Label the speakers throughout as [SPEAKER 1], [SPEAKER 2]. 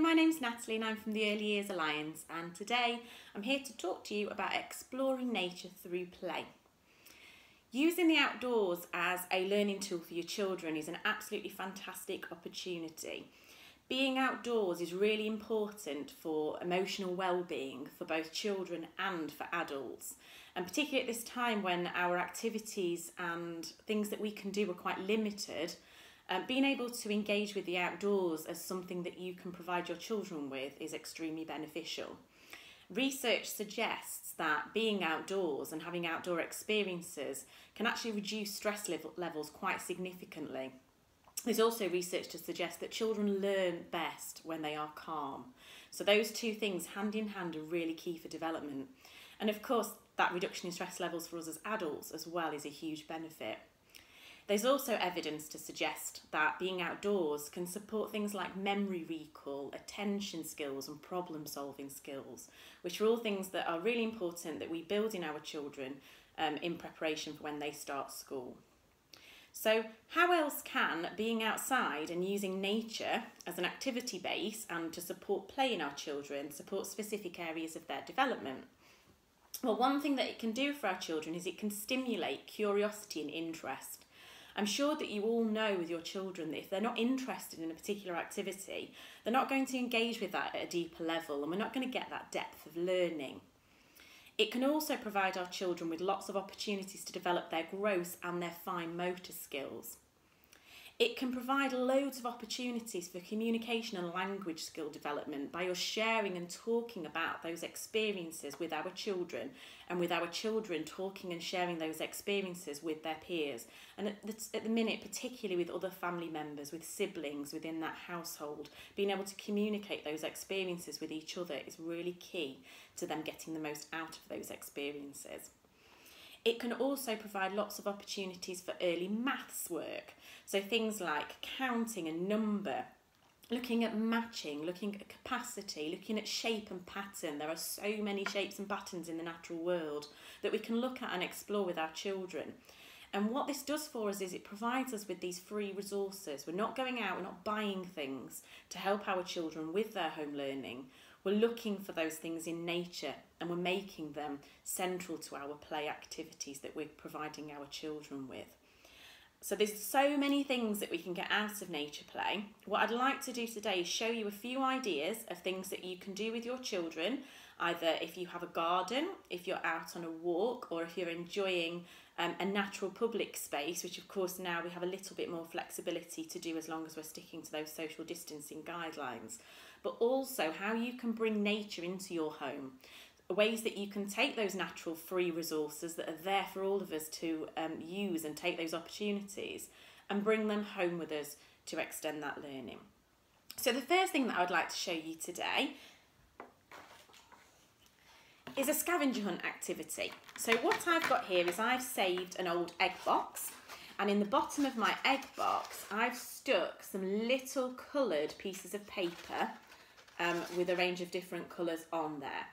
[SPEAKER 1] my name's Natalie and I'm from the Early Years Alliance, and today I'm here to talk to you about exploring nature through play. Using the outdoors as a learning tool for your children is an absolutely fantastic opportunity. Being outdoors is really important for emotional well-being for both children and for adults, and particularly at this time when our activities and things that we can do are quite limited. Being able to engage with the outdoors as something that you can provide your children with is extremely beneficial. Research suggests that being outdoors and having outdoor experiences can actually reduce stress levels quite significantly. There's also research to suggest that children learn best when they are calm. So those two things hand in hand are really key for development. And of course, that reduction in stress levels for us as adults as well is a huge benefit. There's also evidence to suggest that being outdoors can support things like memory recall, attention skills and problem solving skills, which are all things that are really important that we build in our children in preparation for when they start school. So how else can being outside and using nature as an activity base and to support play in our children support specific areas of their development? Well, one thing that it can do for our children is it can stimulate curiosity and interest. I'm sure that you all know with your children that if they're not interested in a particular activity, they're not going to engage with that at a deeper level, and we're not going to get that depth of learning. It can also provide our children with lots of opportunities to develop their gross and their fine motor skills. It can provide loads of opportunities for communication and language skill development by us sharing and talking about those experiences with our children, and with our children talking and sharing those experiences with their peers. And at the minute, particularly with other family members, with siblings within that household, being able to communicate those experiences with each other is really key to them getting the most out of those experiences. It can also provide lots of opportunities for early maths work. So things like counting and number, looking at matching, looking at capacity, looking at shape and pattern. There are so many shapes and patterns in the natural world that we can look at and explore with our children. And what this does for us is it provides us with these free resources. We're not going out, we're not buying things to help our children with their home learning. We're looking for those things in nature and we're making them central to our play activities that we're providing our children with. So there's so many things that we can get out of nature play. What I'd like to do today is show you a few ideas of things that you can do with your children, either if you have a garden, if you're out on a walk, or if you're enjoying a natural public space, which of course now we have a little bit more flexibility to do as long as we're sticking to those social distancing guidelines. But also how you can bring nature into your home, ways that you can take those natural free resources that are there for all of us to use and take those opportunities and bring them home with us to extend that learning. So the first thing that I would like to show you today is a scavenger hunt activity. So what I've got here is I've saved an old egg box, and in the bottom of my egg box I've stuck some little coloured pieces of paper with a range of different colours on there.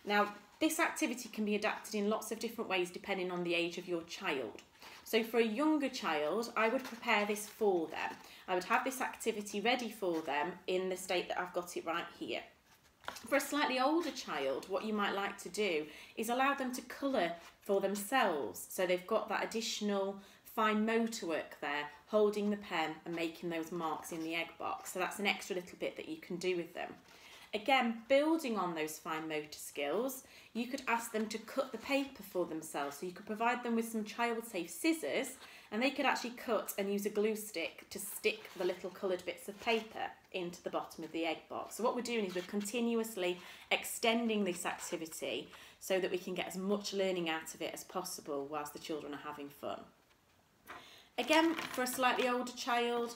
[SPEAKER 1] Now, this activity can be adapted in lots of different ways depending on the age of your child. So for a younger child, I would prepare this for them. I would have this activity ready for them in the state that I've got it right here. For a slightly older child, what you might like to do is allow them to colour for themselves. So they've got that additional fine motor work there, holding the pen and making those marks in the egg box. So that's an extra little bit that you can do with them. Again, building on those fine motor skills, you could ask them to cut the paper for themselves. So you could provide them with some child-safe scissors, and they could actually cut and use a glue stick to stick the little coloured bits of paper into the bottom of the egg box. So what we're doing is we're continuously extending this activity so that we can get as much learning out of it as possible whilst the children are having fun. Again, for a slightly older child,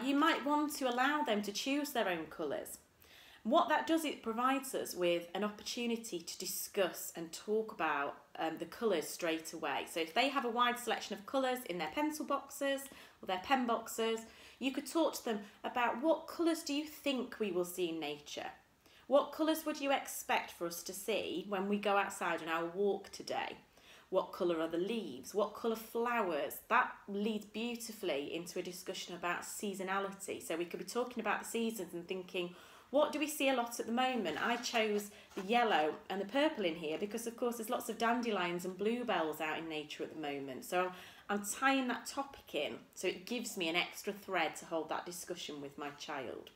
[SPEAKER 1] you might want to allow them to choose their own colours. What that does, it provides us with an opportunity to discuss and talk about the colours straight away. So if they have a wide selection of colours in their pencil boxes or their pen boxes, you could talk to them about what colours do you think we will see in nature? What colours would you expect for us to see when we go outside on our walk today? What colour are the leaves? What colour flowers? That leads beautifully into a discussion about seasonality. So we could be talking about the seasons and thinking, What do we see a lot at the moment? I chose the yellow and the purple in here because, of course, there's lots of dandelions and bluebells out in nature at the moment. So I'm tying that topic in so it gives me an extra thread to hold that discussion with my child.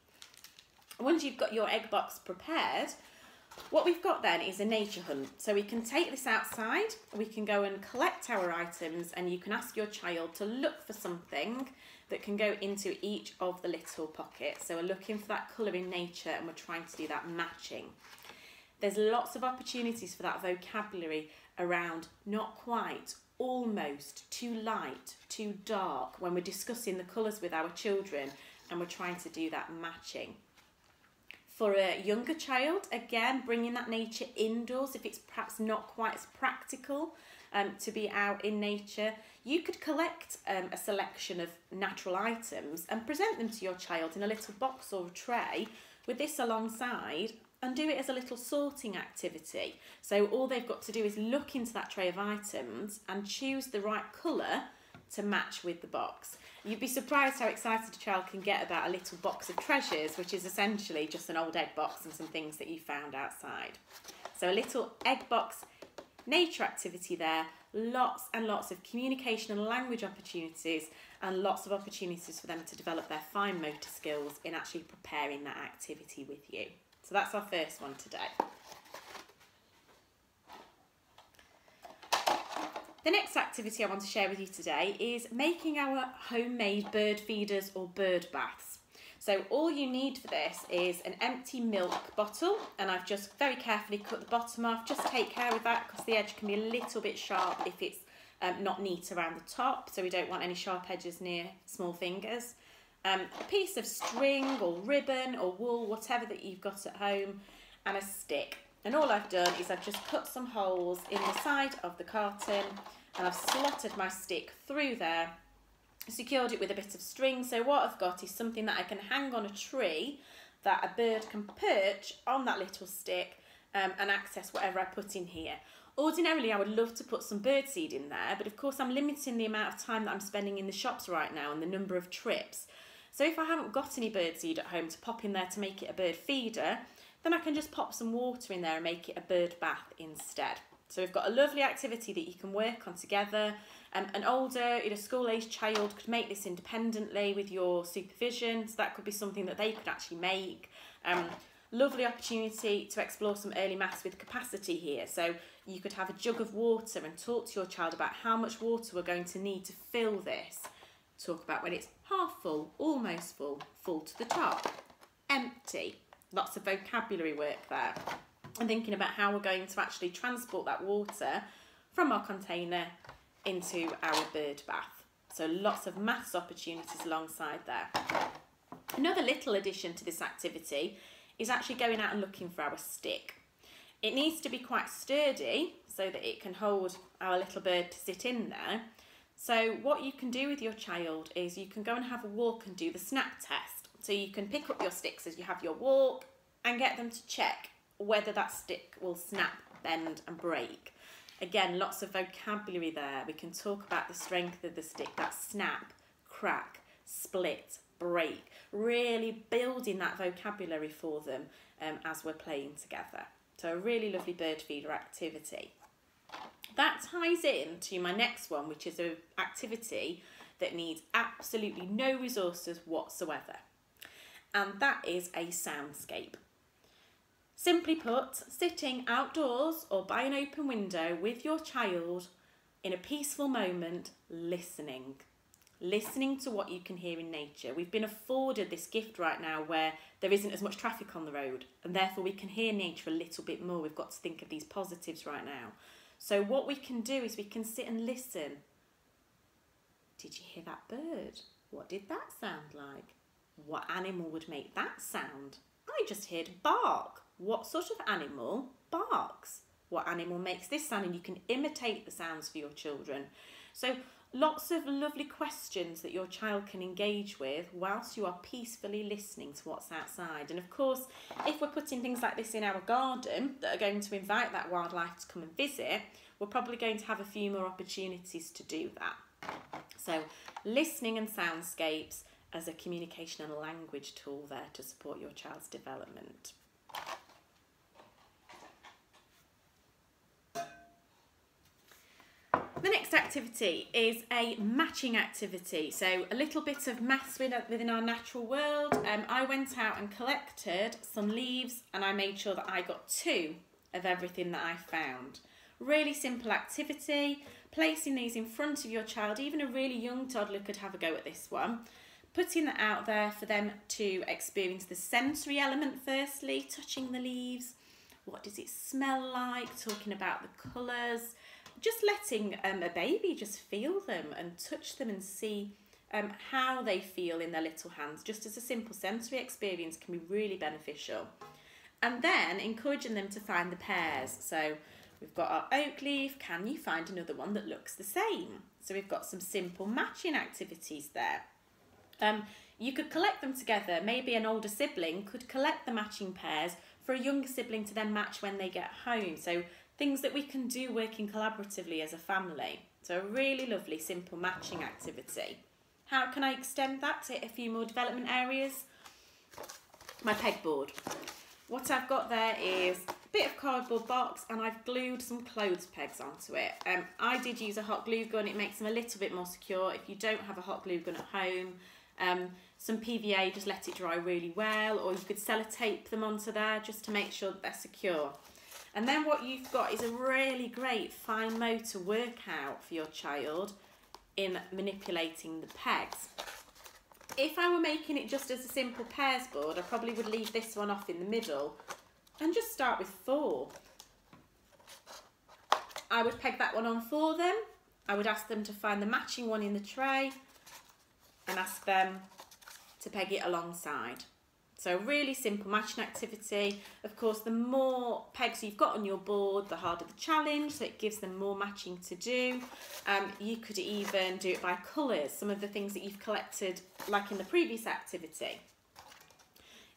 [SPEAKER 1] Once you've got your egg box prepared, what we've got then is a nature hunt. So we can take this outside, we can go and collect our items, and you can ask your child to look for something that can go into each of the little pockets. So we're looking for that colour in nature and we're trying to do that matching. There's lots of opportunities for that vocabulary around not quite, almost, too light, too dark, when we're discussing the colours with our children and we're trying to do that matching. For a younger child, again, bringing that nature indoors, if it's perhaps not quite as practical to be out in nature, you could collect a selection of natural items and present them to your child in a little box or a tray with this alongside, and do it as a little sorting activity. So all they've got to do is look into that tray of items and choose the right colour to match with the box. You'd be surprised how excited a child can get about a little box of treasures, which is essentially just an old egg box and some things that you found outside. So a little egg box nature activity there, lots and lots of communication and language opportunities, and lots of opportunities for them to develop their fine motor skills in actually preparing that activity with you. So that's our first one today. The next activity I want to share with you today is making our homemade bird feeders or bird baths. So all you need for this is an empty milk bottle, and I've just very carefully cut the bottom off. Just take care of that because the edge can be a little bit sharp if it's not neat around the top, so we don't want any sharp edges near small fingers. A piece of string or ribbon or wool, whatever that you've got at home, and a stick. And all I've done is I've just cut some holes in the side of the carton, and I've slotted my stick through there, secured it with a bit of string. So what I've got is something that I can hang on a tree that a bird can perch on that little stick and access whatever I put in here. Ordinarily, I would love to put some birdseed in there, but of course I'm limiting the amount of time that I'm spending in the shops right now and the number of trips. So if I haven't got any birdseed at home to pop in there to make it a bird feeder, then I can just pop some water in there and make it a bird bath instead. So we've got a lovely activity that you can work on together. An older, school-aged child could make this independently with your supervision, so that could be something that they could actually make. Lovely opportunity to explore some early maths with capacity here. So you could have a jug of water and talk to your child about how much water we're going to need to fill this. Talk about when it's half full, almost full, full to the top, empty. Lots of vocabulary work there. And thinking about how we're going to actually transport that water from our container into our bird bath. So lots of maths opportunities alongside there. Another little addition to this activity is actually going out and looking for our stick. It needs to be quite sturdy so that it can hold our little bird to sit in there. So what you can do with your child is you can go and have a walk and do the snap test. So you can pick up your sticks as you have your walk and get them to check whether that stick will snap, bend and break. Again, lots of vocabulary there. We can talk about the strength of the stick, that snap, crack, split, break, really building that vocabulary for them as we're playing together. So a really lovely bird feeder activity. That ties in to my next one, which is an activity that needs absolutely no resources whatsoever. And that is a soundscape. Simply put, sitting outdoors or by an open window with your child in a peaceful moment, listening. Listening to what you can hear in nature. We've been afforded this gift right now where there isn't as much traffic on the road, and therefore we can hear nature a little bit more. We've got to think of these positives right now. So what we can do is we can sit and listen. Did you hear that bird? What did that sound like? What animal would make that sound? I just heard bark. What sort of animal barks? What animal makes this sound? And you can imitate the sounds for your children. So lots of lovely questions that your child can engage with whilst you are peacefully listening to what's outside. And of course, if we're putting things like this in our garden that are going to invite that wildlife to come and visit, we're probably going to have a few more opportunities to do that. So listening and soundscapes, as a communication and language tool there to support your child's development. The next activity is a matching activity, so a little bit of maths within our natural world. I went out and collected some leaves and I made sure that I got 2 of everything that I found. Really simple activity, placing these in front of your child, even a really young toddler could have a go at this one. Putting that out there for them to experience the sensory element firstly, touching the leaves, what does it smell like, talking about the colours, just letting a baby just feel them and touch them and see how they feel in their little hands. Just as a simple sensory experience can be really beneficial. And then encouraging them to find the pairs. So we've got our oak leaf, can you find another one that looks the same? So we've got some simple matching activities there. You could collect them together. Maybe an older sibling could collect the matching pairs for a younger sibling to then match when they get home. So things that we can do working collaboratively as a family. So a really lovely simple matching activity. How can I extend that to a few more development areas? My pegboard. What I've got there is a bit of cardboard box and I've glued some clothes pegs onto it. I did use a hot glue gun, it makes them a little bit more secure. If you don't have a hot glue gun at home, some PVA, just let it dry really well, or you could sellotape them onto there just to make sure that they're secure. And then what you've got is a really great fine motor workout for your child in manipulating the pegs. If I were making it just as a simple pairs board, I probably would leave this one off in the middle and just start with 4. I would peg that one on for them. I would ask them to find the matching one in the tray and ask them to peg it alongside. So really simple matching activity. Of course, the more pegs you've got on your board, the harder the challenge, so it gives them more matching to do. You could even do it by colours, some of the things that you've collected, like in the previous activity.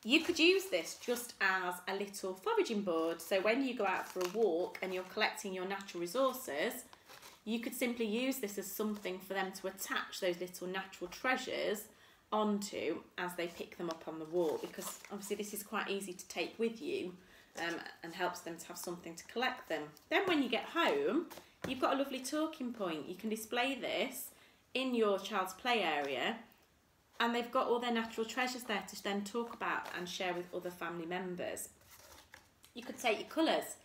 [SPEAKER 1] You could use this just as a little foraging board, so when you go out for a walk and you're collecting your natural resources, you could simply use this as something for them to attach those little natural treasures onto as they pick them up on the walk, because obviously this is quite easy to take with you and helps them to have something to collect them. Then when you get home, you've got a lovely talking point. You can display this in your child's play area and they've got all their natural treasures there to then talk about and share with other family members. You could take your colours.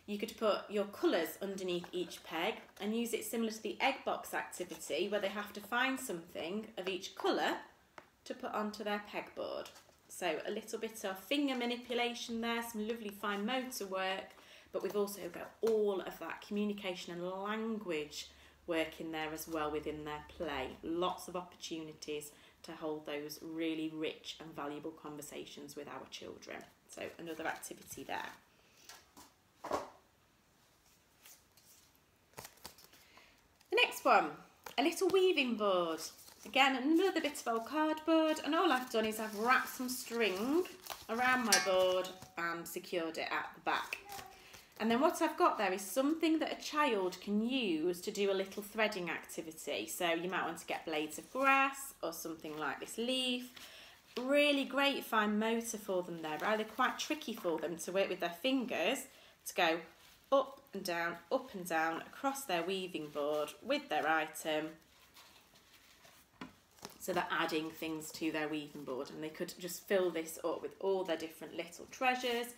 [SPEAKER 1] You could put your colours underneath each peg and use it similar to the egg box activity where they have to find something of each colour to put onto their pegboard. So a little bit of finger manipulation there, some lovely fine motor work, but we've also got all of that communication and language work in there as well within their play. Lots of opportunities to hold those really rich and valuable conversations with our children. So another activity there. The next one, a little weaving board. Again, another bit of old cardboard, and all I've done is I've wrapped some string around my board and secured it at the back. And then what I've got there is something that a child can use to do a little threading activity. So you might want to get blades of grass or something like this leaf. Really great fine motor for them there, rather quite tricky for them to work with their fingers to go up and down across their weaving board with their item. So they're adding things to their weaving board, and they could just fill this up with all their different little treasures,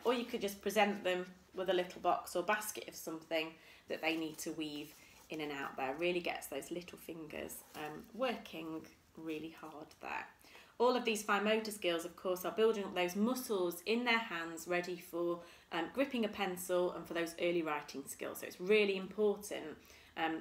[SPEAKER 1] or you could just present them with a little box or basket of something that they need to weave in and out there. Really gets those little fingers working really hard there. All of these fine motor skills, of course, are building up those muscles in their hands ready for gripping a pencil and for those early writing skills. So it's really important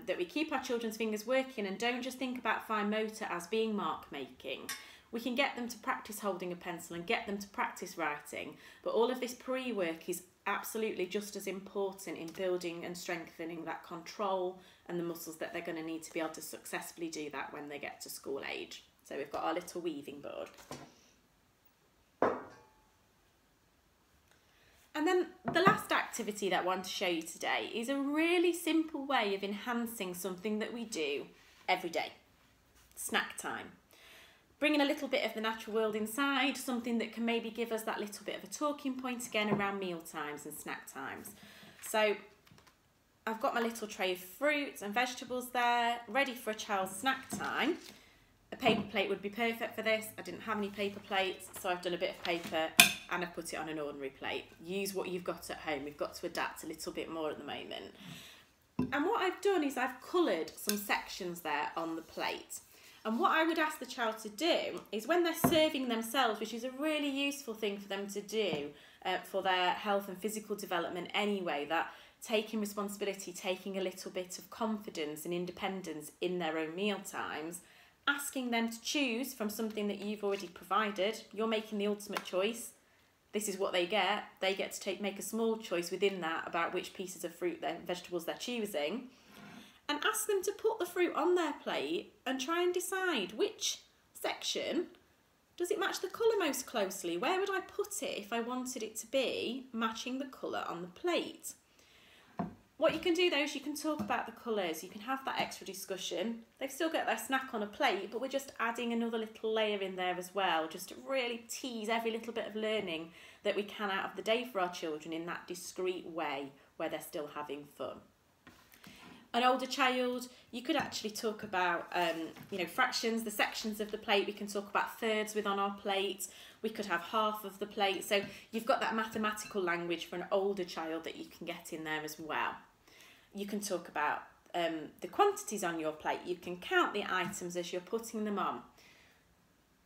[SPEAKER 1] that we keep our children's fingers working and don't just think about fine motor as being mark making. We can get them to practice holding a pencil and get them to practice writing, but all of this pre-work is absolutely just as important in building and strengthening that control and the muscles that they're going to need to be able to successfully do that when they get to school age. So we've got our little weaving board. And then the last activity that I want to show you today is a really simple way of enhancing something that we do every day. Snack time. bringing a little bit of the natural world inside, something that can maybe give us that little bit of a talking point again around meal times and snack times. So I've got my little tray of fruits and vegetables there, ready for a child's snack time. A paper plate would be perfect for this. I didn't have any paper plates, so I've done a bit of paper and I've put it on an ordinary plate. Use what you've got at home. We've got to adapt a little bit more at the moment. And what I've done is I've coloured some sections there on the plate. And what I would ask the child to do is when they're serving themselves, which is a really useful thing for them to do for their health and physical development anyway, that taking responsibility, taking a little bit of confidence and independence in their own meal times, asking them to choose from something that you've already provided. You're making the ultimate choice. This is what they get. They get to make a small choice within that about which pieces of fruit and vegetables they're choosing. And ask them to put the fruit on their plate and try and decide which section does it match the colour most closely. Where would I put it if I wanted it to be matching the colour on the plate? What you can do though is you can talk about the colours, you can have that extra discussion. They've still got their snack on a plate, but we're just adding another little layer in there as well, just to really tease every little bit of learning that we can out of the day for our children in that discreet way where they're still having fun. An older child, you could actually talk about, fractions, the sections of the plate. We can talk about thirds with on our plate. We could have half of the plate. So you've got that mathematical language for an older child that you can get in there as well. You can talk about the quantities on your plate. You can count the items as you're putting them on.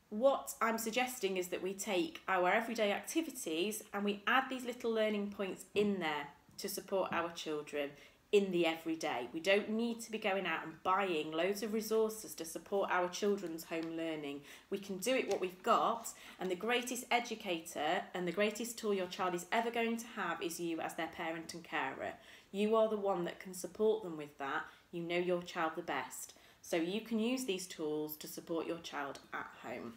[SPEAKER 1] What I'm suggesting is that we take our everyday activities and we add these little learning points in there to support our children in the everyday. We don't need to be going out and buying loads of resources to support our children's home learning. We can do it what we've got, and the greatest educator and the greatest tool your child is ever going to have is you as their parent and carer. You are the one that can support them with that. You know your child the best. So you can use these tools to support your child at home.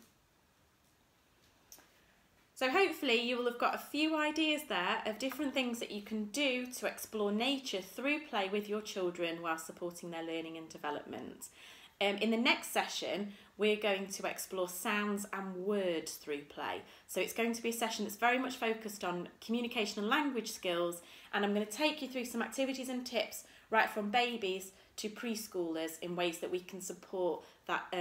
[SPEAKER 1] So hopefully you will have got a few ideas there of different things that you can do to explore nature through play with your children while supporting their learning and development. In the next session, we're going to explore sounds and words through play. So it's going to be a session that's very much focused on communication and language skills, and I'm going to take you through some activities and tips right from babies to preschoolers in ways that we can support that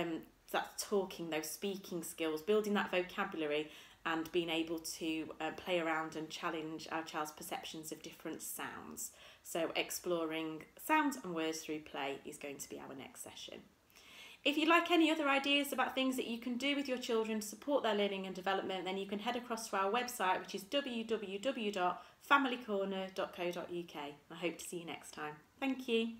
[SPEAKER 1] talking, those speaking skills, building that vocabulary, and being able to play around and challenge our child's perceptions of different sounds. So exploring sounds and words through play is going to be our next session. If you'd like any other ideas about things that you can do with your children to support their learning and development, then you can head across to our website, which is www.familycorner.co.uk. I hope to see you next time. Thank you.